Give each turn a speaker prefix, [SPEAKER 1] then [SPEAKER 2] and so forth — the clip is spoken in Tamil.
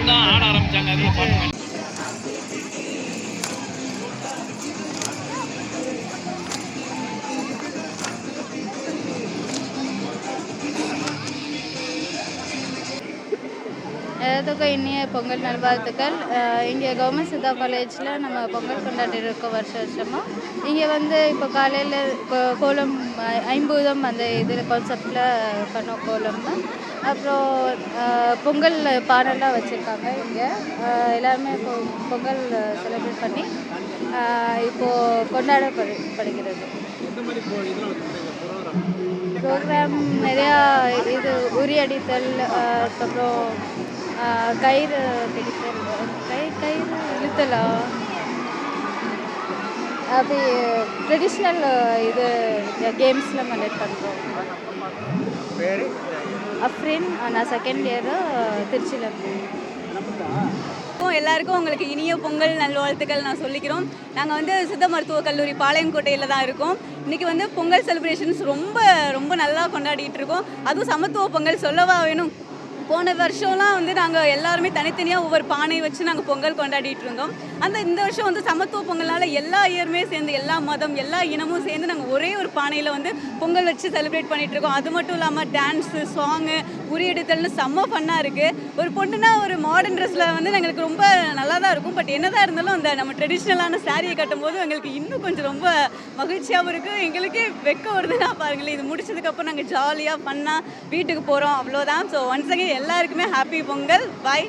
[SPEAKER 1] அப்புறம் தான் ஆட ஆரம்பித்தாங்க. அதில் பார்க்க
[SPEAKER 2] எல்லாத்துக்கும் இனிய பொங்கல் நல்வாழ்த்துக்கள். இங்கே கவர்மெண்ட் சித்தா காலேஜில் நம்ம பொங்கல் கொண்டாடிருக்கோம் வருஷமாக. இங்கே வந்து இப்போ காலையில் இப்போ கோலம் ஐம்பூதம் அந்த இதில் கான்செப்டில் பண்ணோம் கோலம் தான். அப்புறம் பொங்கல் பானைலாம் வச்சுருக்காங்க இங்கே. எல்லாருமே இப்போ பொங்கல் செலிப்ரேட் பண்ணி இப்போது கொண்டாடப்படுகிறது. ப்ரோக்ராம் நிறையா இது உரியடித்தல், அதுக்கப்புறம் கயிறு பிடித்தல், கயிறு இழுத்தலா, அப்படி ட்ரெடிஷ்னல் இது கேம்ஸ்லாம் கண்டக்ட் பண்ணுறோம். அஃப்ரின், நான் செகண்ட் இயரு திருச்சியில் இருக்கேன்.
[SPEAKER 3] எல்லாருக்கும் உங்களுக்கு இனிய பொங்கல் நல்வாழ்த்துக்கள் நான் சொல்லிக்கிறோம். நாங்கள் வந்து சித்த மருத்துவக் கல்லூரி பாளையங்கோட்டையில் தான் இருக்கோம். இன்றைக்கி வந்து பொங்கல் செலிப்ரேஷன்ஸ் ரொம்ப ரொம்ப நல்லா கொண்டாடிட்டு இருக்கோம். அதுவும் சமத்துவ பொங்கல் சொல்லவா வேணும். போன வருஷம்லாம் வந்து நாங்கள் எல்லாருமே தனித்தனியாக ஒவ்வொரு பானை வச்சு நாங்கள் பொங்கல் கொண்டாடிட்டு இருந்தோம். இந்த வருஷம் வந்து சமத்துவ பொங்கல்னால எல்லா இயருமே சேர்ந்து எல்லா மதம் எல்லா இனமும் சேர்ந்து நாங்கள் ஒரே ஒரு பானையில் வந்து பொங்கல் வச்சு செலிப்ரேட் பண்ணிகிட்டு இருக்கோம். அது மட்டும் இல்லாமல் டான்ஸு, சாங்கு, உரியெடுத்தல்னு செம்ம ஃபன்னாக இருக்குது. ஒரு பொண்ணுனா ஒரு மாடர்ன் ட்ரெஸ்ஸில் வந்து எங்களுக்கு ரொம்ப நல்லா தான் இருக்கும். பட் என்னதான் இருந்தாலும் அந்த நம்ம ட்ரெடிஷ்னலான சாரியை கட்டும்போது எங்களுக்கு இன்னும் கொஞ்சம் ரொம்ப மகிழ்ச்சியாகவும் இருக்குது. எங்களுக்கே வெக்க வருதுன்னா பாருங்களேன். இது முடிச்சதுக்கப்புறம் நாங்கள் ஜாலியாக ஃபன்னாக வீட்டுக்கு போகிறோம், அவ்வளோதான். ஸோ ஒன்ஸ் அகேன் எல்லாருக்குமே ஹாப்பி பொங்கல். பாய்.